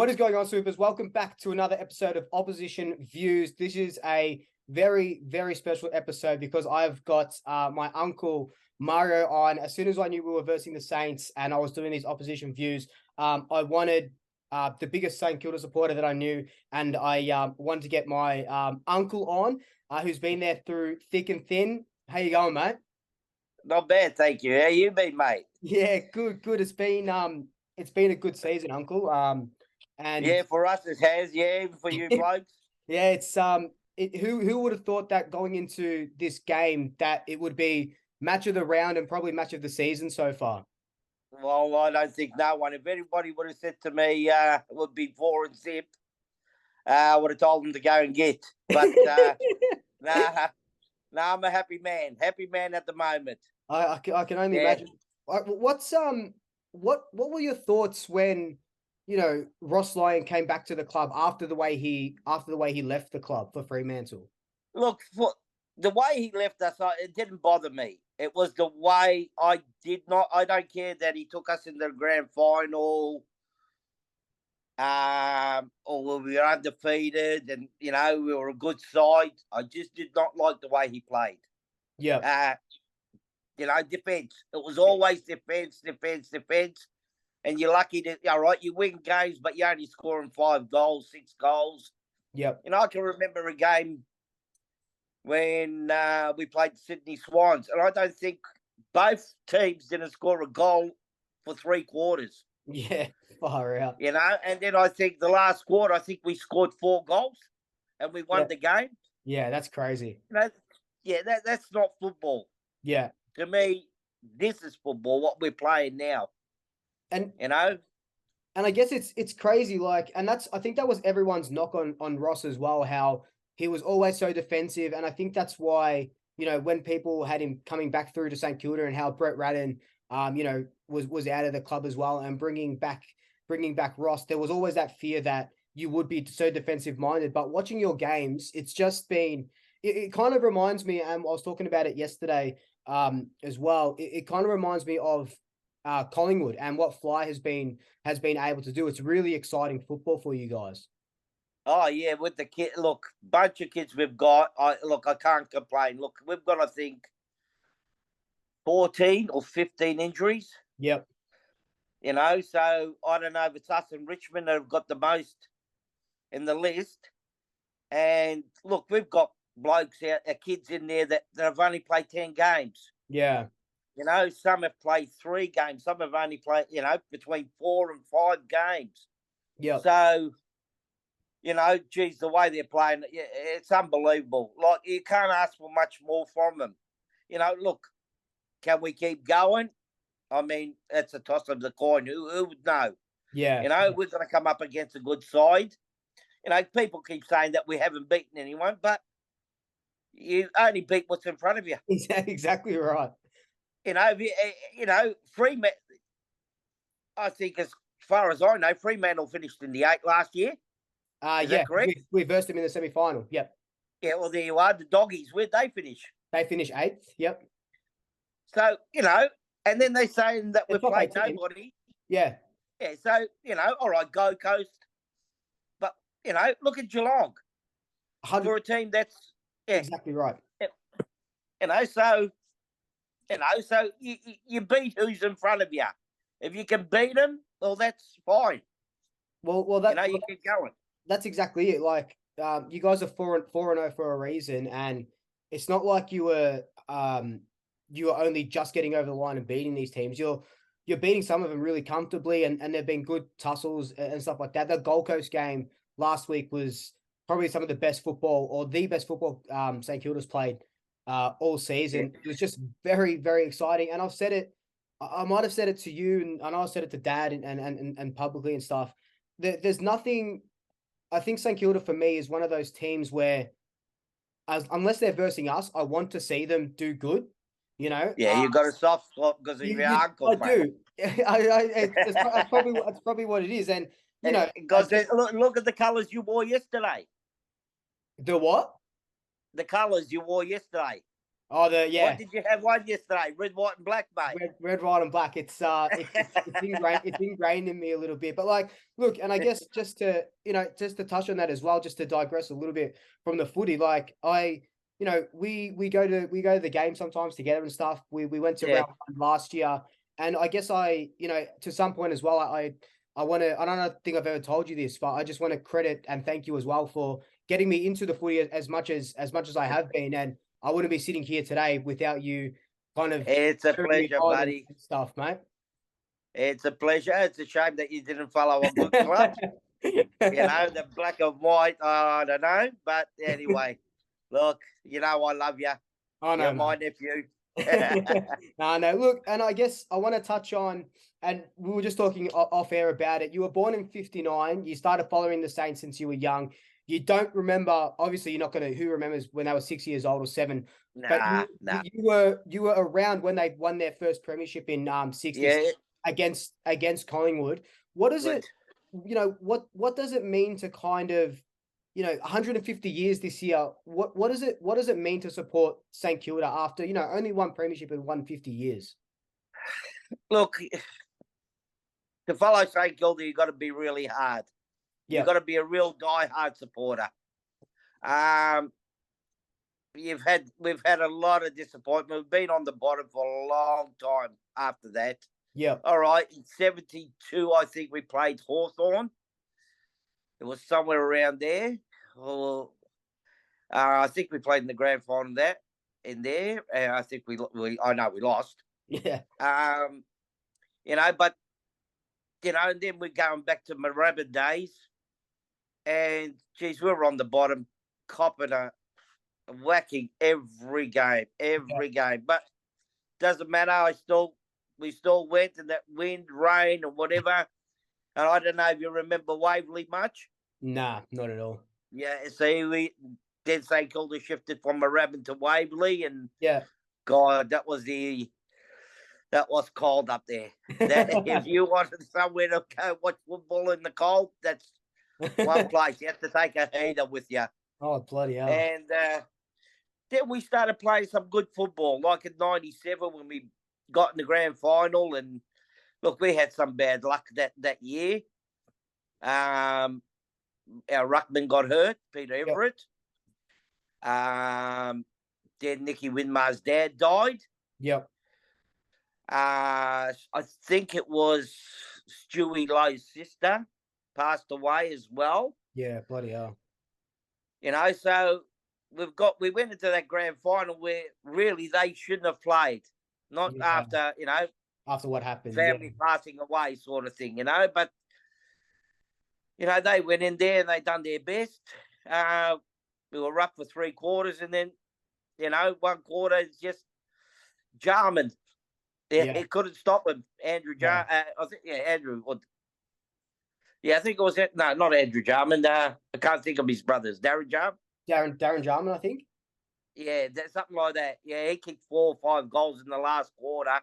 What is going on, Supers? Welcome back to another episode of Opposition Views. This is a very, very special episode because I've got my uncle Mario on. As soon as I knew we were versing the Saints and I was doing these Opposition Views, I wanted the biggest St Kilda supporter that I knew, and I wanted to get my uncle on, who's been there through thick and thin. How you going, mate? Not bad, thank you. How you been, mate? Yeah, good. It's been a good season, uncle. And Yeah, for us it has. Yeah, even for you blokes. yeah, it's who would have thought that going into this game that it would be match of the round and probably match of the season so far? Well, I don't think no one. If anybody would have said to me it would be 4 and zip, I would have told them to go and get. But nah, I'm a happy man. Happy man at the moment. I can only imagine. What were your thoughts when Ross Lyon came back to the club after the way he left the club for Fremantle? Look, for the way he left us, it didn't bother me. It was the way I don't care that he took us in the grand final, or we were undefeated, and we were a good side. I just did not like the way he played. Yeah. Defense. It was always defense. And you're lucky to, you win games, but you're only scoring 5 goals, 6 goals. Yep. I can remember a game when we played the Sydney Swans, and I don't think both teams didn't score a goal for 3 quarters. Yeah, far out. And then I think the last quarter, I think we scored 4 goals, and we won the game. Yeah, that's crazy. That's not football. Yeah. To me, this is football, what we're playing now. And and I guess it's crazy, and I think that was everyone's knock on Ross as well, how he was always so defensive. And I think that's why, when people had him coming back through to St Kilda and how Brett Radden, was out of the club as well, and bringing back Ross, there was always that fear that you would be so defensive minded. But watching your games, it's just been, it kind of reminds me, and I was talking about it yesterday as well. It kind of reminds me of Collingwood and what Fly has been able to do. It's really exciting football for you guys. Oh yeah, with the kid, look, bunch of kids we've got. I can't complain. Look, we've got, I think, 14 or 15 injuries. Yep. So I don't know if it's us and Richmond that have got the most in the list. And look, we've got blokes kids in there that have only played 10 games. Yeah. Some have played 3 games. Some have only played, between 4 and 5 games. Yeah. So, geez, the way they're playing, it's unbelievable. Like, you can't ask for much more from them. Look, can we keep going? I mean, it's a toss of the coin. Who would know? Yeah. We're going to come up against a good side. People keep saying that we haven't beaten anyone, but you only beat what's in front of you. Exactly right. Fremantle, I think, as far as I know, Fremantle finished in the 8 last year. Is that correct? We versed them in the semi-final. Yep. Yeah, well, there you are. The Doggies, where'd they finish? They finished 8th. Yep. So, and then they're saying that we've played nobody. Yeah. Yeah, so, all right, Go Coast. But, look at Geelong. 100. For a team that's... Yeah. Exactly right. So you beat who's in front of you. If you can beat them, well, that's fine. Well, that you keep going. That's exactly it. Like, you guys are 4-0 for a reason, and it's not like you were only just getting over the line and beating these teams. You're beating some of them really comfortably, and there've been good tussles and stuff like that. The Gold Coast game last week was probably some of the best football, or the best football St Kilda's played all season. Yeah. It was just very, very exciting. And I've said it, I might have said it to you, and I know I said it to Dad and publicly and stuff. There's nothing. I think St Kilda for me is one of those teams where, unless they're versing us, I want to see them do good. Yeah, you got a soft spot because of your uncle. I do. It's probably what it is, and because look at the colours you wore yesterday. The what? The colours you wore yesterday. Oh, What did you have one yesterday? Red, white, and black, mate. red, white, and black. It's ingrained in me a little bit. But like, look, and I guess just to just to touch on that as well, just to digress a little bit from the footy. Like we go to the game sometimes together and stuff. We went to Yeah. round one last year, and I guess to some point as well. I want to. I don't think I've ever told you this, but I just want to credit and thank you as well for getting me into the footy as much as I have been. And I wouldn't be sitting here today without you kind of It's a cheering me pleasure, on buddy. and stuff, mate. It's a pleasure. It's a shame that you didn't follow a good club. The black and white, I don't know. But anyway, look, I love you. I know, You're my nephew. No. Look, and I guess I want to touch on, and we were just talking off air about it. You were born in '59. You started following the Saints since you were young. You don't remember, obviously, you're not going to. Who remembers when they were 6 years old or 7? Nah. You were around when they won their first premiership in '60s Yeah. against Collingwood. What is Good. it? What does it mean to kind of 150 years this year? What does it mean to support St Kilda after only one premiership in 150 years? Look, to follow St Kilda, you've got to be really hard. Yeah. You've got to be a real die-hard supporter. We've had a lot of disappointment. We've been on the bottom for a long time after that. Yeah. All right. In 72, I think we played Hawthorn. It was somewhere around there. I think we played in the grand final in there. I think I know we lost. Yeah. But and then we're going back to my rabbit days. And geez, we were on the bottom, copping whacking every game. But doesn't matter. We still went in that wind, rain, or whatever. And I don't know if you remember Waverley much. Nah, not at all. Yeah, see, then St Kilda shifted from Moorabbin to Waverley, and yeah, God, that was cold up there. If you wanted somewhere to go watch football in the cold, that's one place. You have to take a heater with you. Oh, bloody hell. And then we started playing some good football, like in '97 when we got in the grand final. And look, we had some bad luck that year. Our ruckman got hurt, Peter Everett. Yep. Then Nicky Winmar's dad died. Yep. I think it was Stewie Lowe's sister passed away as well. Yeah, bloody hell. So we went into that grand final where really they shouldn't have played. Not after, after what happened. Family passing away sort of thing, But, they went in there and they done their best. We were up for 3 quarters and then, 1 quarter is just Jarman. He couldn't stop him. Andrew Jarman. I think, Andrew. I think it was not Andrew Jarman. I can't think of his brothers. Darren Jarman. Darren Jarman, I think. Yeah, something like that. Yeah, he kicked 4 or 5 goals in the last quarter.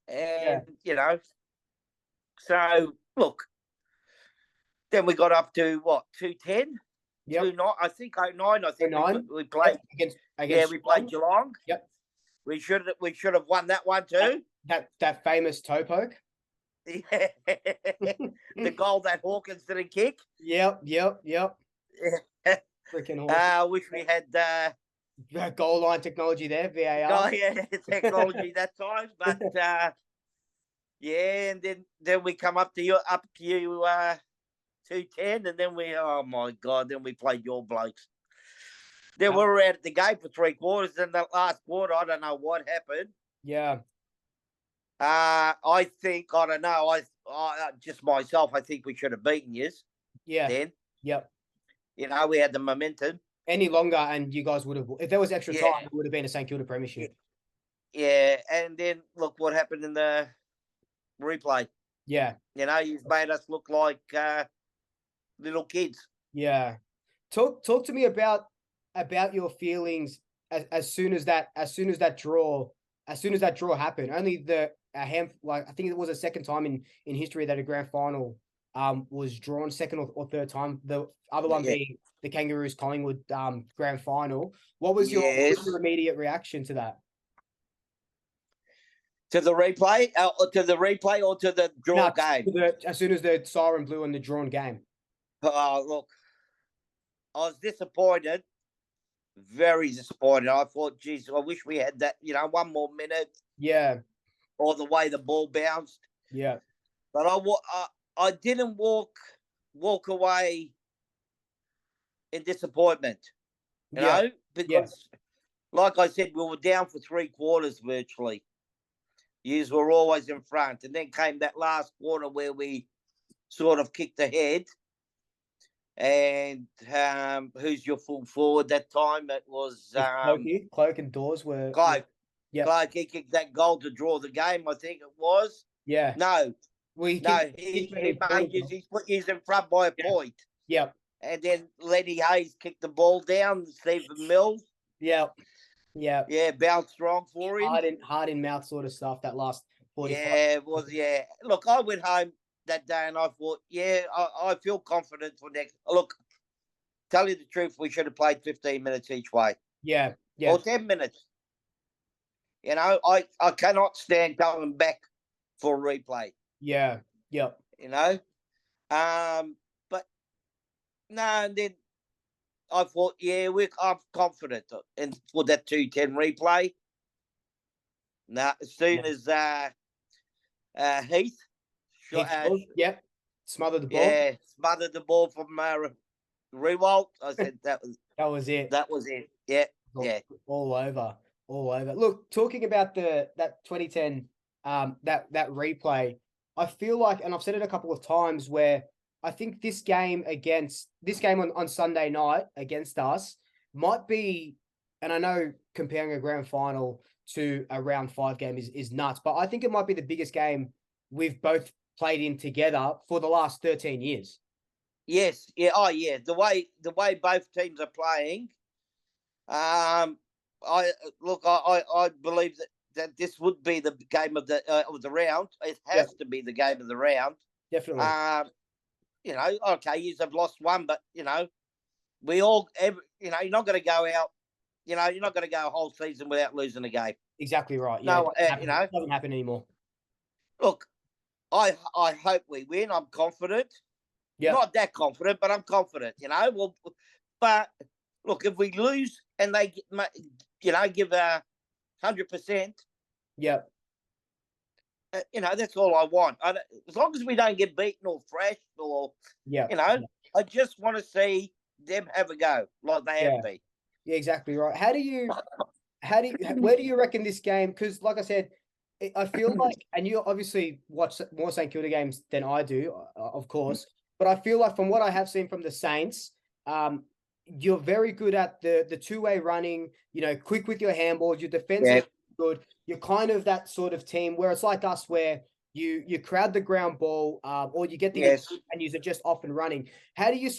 And, so, look, then we got up to, 210? Yep. 2-9, I think 09. I think 09? we played. Against we played Geelong. Yep. We should have won that one too. That famous toe poke. Yeah. The goal that Hawkins didn't kick. Yep. Freaking awesome. I wish we had goal line technology there, VAR. Oh yeah, technology that time. But and then we come up to you 210, and then oh my God, then we played your blokes. Then we were out at the game for 3 quarters. Then the last quarter, I don't know what happened. Yeah. I think, I don't know. I just myself, I think we should have beaten you. Yeah. Then. Yep. We had the momentum. Any longer, and you guys would have, if there was extra time, it would have been a St Kilda premiership. Yeah, and then look what happened in the replay. Yeah. You've made us look like little kids. Yeah. Talk to me about your feelings as soon as that draw happened. Only I think it was the second time in history that a grand final was drawn second or third time. The other one being the Kangaroos Collingwood grand final. What was your immediate reaction to that? To the replay, or to the draw game? As soon as the siren blew in the drawn game. Look, I was disappointed, very disappointed. I thought, geez, I wish we had that, one more minute. Yeah. Or the way the ball bounced. Yeah. But I didn't walk away in disappointment, you know, because like I said, we were down for 3 quarters virtually. Yous were always in front. And then came that last quarter where we sort of kicked ahead. And who's your full forward that time? It was Cloak and Dawes were Cloak. Yeah, Cloak, he kicked that goal to draw the game, I think it was. Yeah. No. He's put you in front by a point. Yep. And then Lenny Hayes kicked the ball down, Stephen Mills. Yep. Yeah. Yeah, bounced strong for him. Hard in mouth sort of stuff that last 45. Yeah, it was, yeah. Look, I went home that day and I thought, I feel confident for next. Look, tell you the truth, we should have played 15 minutes each way. Yeah. Or 10 minutes. You know, I cannot stand going back for a replay. Yeah. Yep. You know? But no, and then I thought, I'm confident for that 2-10 replay. Now, as soon as Heath smothered the ball. Yeah, smothered the ball from Rewalt. I said that was it. That was it. Yeah, all over. Look, talking about that 2010 that replay, I feel like, and I've said it a couple of times, where I think this game on Sunday night against us might be, and I know comparing a grand final to a round 5 game is nuts, but I think it might be the biggest game we've both played in together for the last 13 years. Yes. Yeah. Oh, yeah. The way both teams are playing, I believe that this would be the game of the round. It has to be the game of the round. Definitely. You know, okay, you have lost one, but we all, you're not going to go out. You're not going to go a whole season without losing a game. Exactly right. No, it doesn't happen anymore. Look, I hope we win. I'm confident. Yeah. Not that confident, but I'm confident. Well, but look, if we lose and they, give 100%. Yeah. That's all I want. As long as we don't get beaten or thrashed or, I just want to see them have a go like they have been. Yeah, exactly right. Where do you reckon this game? Because, like I said, I feel like, and you obviously watch more St Kilda games than I do, of course. But I feel like from what I have seen from the Saints, you're very good at the two-way running. Quick with your handballs. Your defense is good. You're kind of that sort of team where it's like us, where you crowd the ground ball, or you get the and you're just off and running. How do you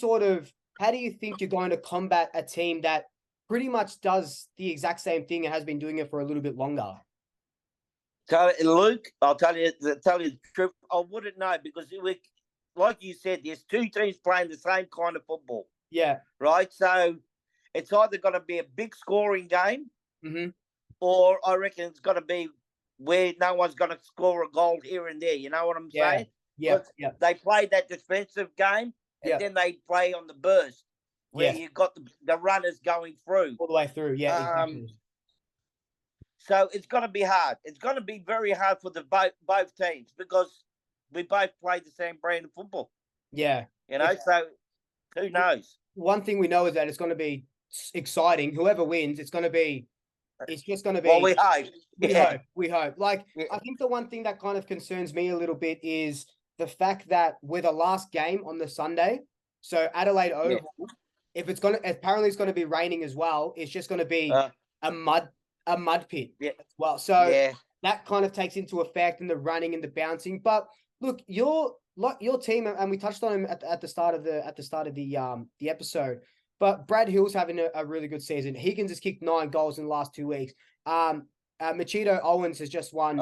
think you're going to combat a team that pretty much does the exact same thing and has been doing it for a little bit longer? Luke, I'll tell you the truth. I wouldn't know because, like you said, there's 2 teams playing the same kind of football. Yeah. Right? So it's either going to be a big scoring game, or I reckon it's going to be where no one's going to score a goal here and there. You know what I'm saying? Yeah. They play that defensive game, and then they play on the burst, where you've got the runners going through. All the way through, exactly. So it's going to be hard. It's going to be very hard for the both teams because we both play the same brand of football. Yeah. So who knows? One thing we know is that it's going to be exciting. Whoever wins, it's just going to be. Well, we hope. We hope. Like, I think the one thing that kind of concerns me a little bit is the fact that we're the last game on the Sunday. So Adelaide Oval, apparently it's going to be raining as well. It's just going to be a mud pit as well. So that kind of takes into effect in the running and the bouncing. But look, your team, and we touched on him at the start of the episode. But Brad Hill's having a really good season. Higgins has kicked 9 goals in the last 2 weeks. Machito Owens has just won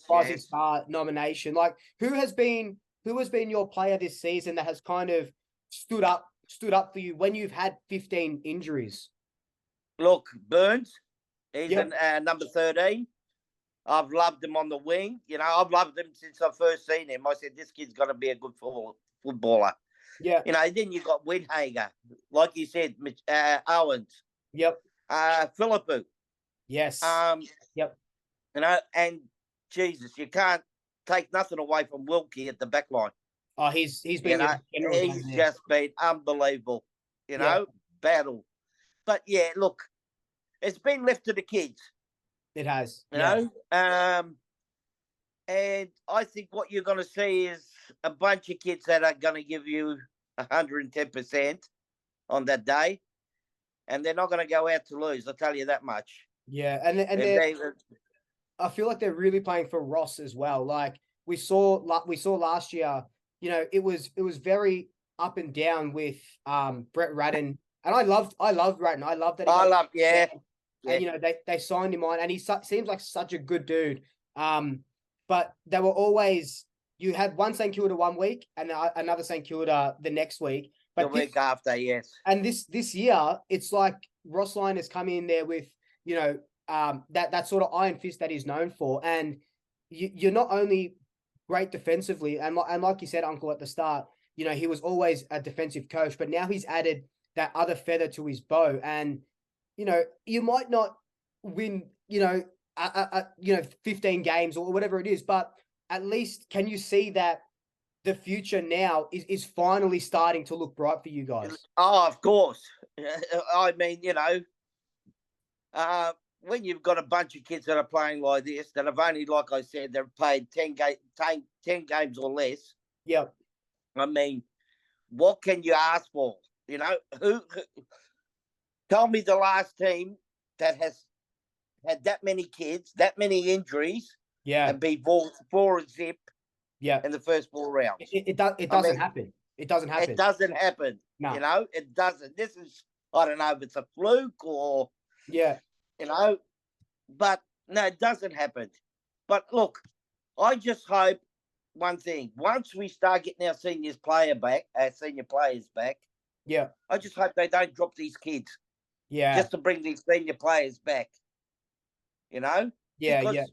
Rising Star nomination. Like, who has been who has been your player this season that has kind of stood up for you when you've had 15 injuries? Look, Burns, he's Yep. in number 13. I've loved him on the wing. I've loved him since I first seen him. I said, this kid's going to be a good footballer. Yeah. Then you got Windhager, like you said, Owens, Yep. Philippou. Yes. Yep. And Jesus, you can't take nothing away from Wilkie at the back line. Oh, he's been he's just been unbelievable. Battle. But yeah, look, it's been left to the kids. It has. You know? And I think what you're going to see is a bunch of kids that are going to give you 110% on that day. And they're not going to go out to lose, I'll tell you that much. Yeah, and I feel like they're really playing for Ross as well. Like we saw last year, it was very up and down with Brett Radden. And I loved Radden. I loved that. Yeah. And they signed him on, and he seems like such a good dude. But they were always, you had one St Kilda one week and another St Kilda the next week. But the week after, yes. And this year, it's like Ross Lyon has come in there with that sort of iron fist that he's known for, and you're not only great defensively, and like you said, Uncle, at the start, he was always a defensive coach, but now he's added that other feather to his bow, and you might not win 15 games or whatever it is, but at least can you see that the future now is finally starting to look bright for you guys? Oh, of course. I mean, when you've got a bunch of kids that are playing like this, that have only, like I said, they've played 10 games or less. Yep. I mean, what can you ask for? Who tell me the last team that has had that many kids, that many injuries, and be 4-0 in the first 4 rounds. It doesn't happen. It doesn't happen. It doesn't happen. No. It doesn't. This is, I don't know if it's a fluke or, but no, it doesn't happen. But look, I just hope one thing. Once we start getting our senior players back, I just hope they don't drop these kids. Yeah. Just to bring these senior players back. Yeah, because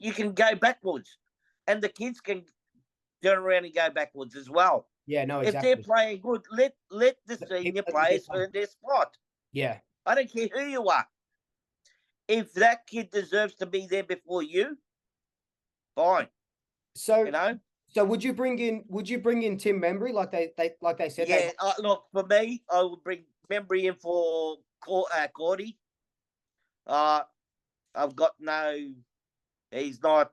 you can go backwards, and the kids can turn around and go backwards as well. Yeah, no, exactly. If they're playing good, let the senior players earn their spot. Yeah, I don't care who you are. If that kid deserves to be there before you, fine. So so would you bring in Tim Membry like they said? Yeah, look, for me, I would bring Membry in for Cordy. I've got he's not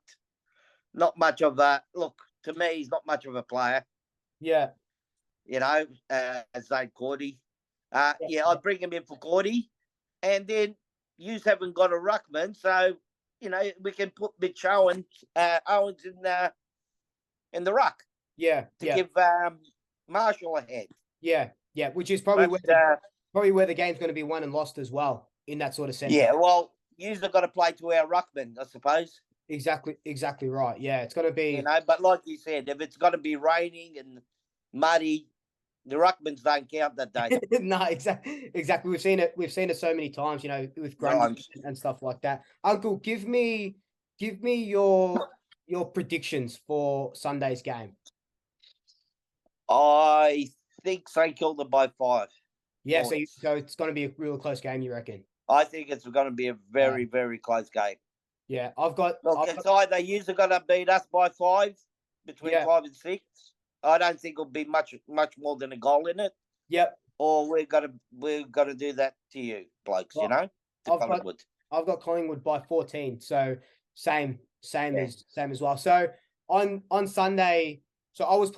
much of a, look, to me, he's not much of a player. Yeah. As Zane Cordy. I'd bring him in for Cordy. And then you haven't got a ruckman, so, we can put Mitch Owens in the ruck. Yeah. To give Marshall a head. Yeah. Yeah. Which is probably where the game's going to be won and lost as well, in that sort of sense. Yeah, well, you've got to play to our ruckman, I suppose. Exactly right. Yeah, it's going to be. But like you said, if it's going to be raining and muddy, the ruckmans don't count that day. No, exactly. We've seen it so many times, with Grundy and stuff like that. Uncle, give me your predictions for Sunday's game. I think St Kilda by 5. Yeah, so it's going to be a real close game, you reckon? I think it's going to be a very, very close game. Yeah, it's either you're going to beat us by 5, between 5 and 6. I don't think it'll be much more than a goal in it. Yep. Or we're gonna do that to you, blokes. To Collingwood. I've got Collingwood by 14. So same as well. So on Sunday, so we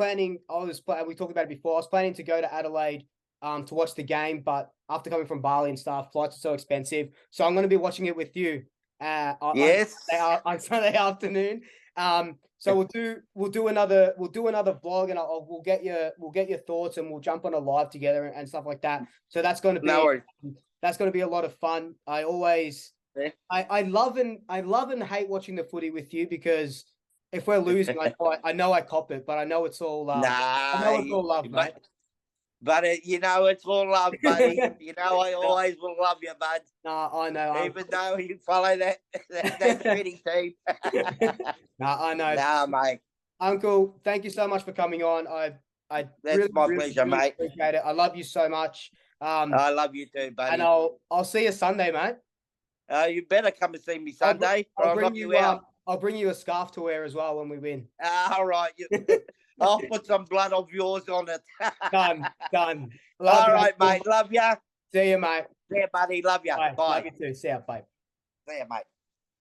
talked about it before. I was planning to go to Adelaide to watch the game, but after coming from Bali and stuff, flights are so expensive. So I'm going to be watching it with you. On Sunday afternoon. So we'll do another vlog, and we'll get your thoughts, and we'll jump on a live together and stuff like that. So that's going to be a lot of fun. I love and hate watching the footy with you, because if we're losing, I know I cop it, but I know it's all I know it's all love, mate. But you know, it's all love, buddy. You know, I always will love you, bud. No, I know. Even though you follow that shitty team. No, I know. Nah, mate. Uncle, thank you so much for coming on. I That's really, my really, pleasure, really mate. appreciate it. I love you so much. I love you too, buddy. And I'll see you Sunday, mate. You better come and see me Sunday. I'll bring you out. I'll bring you a scarf to wear as well when we win. All right. I'll put some blood of yours on it. Done. All right, mate. Love ya. See you, mate. See ya, buddy. Love ya. Bye. Bye. Love you too. See ya. Bye. See ya, mate.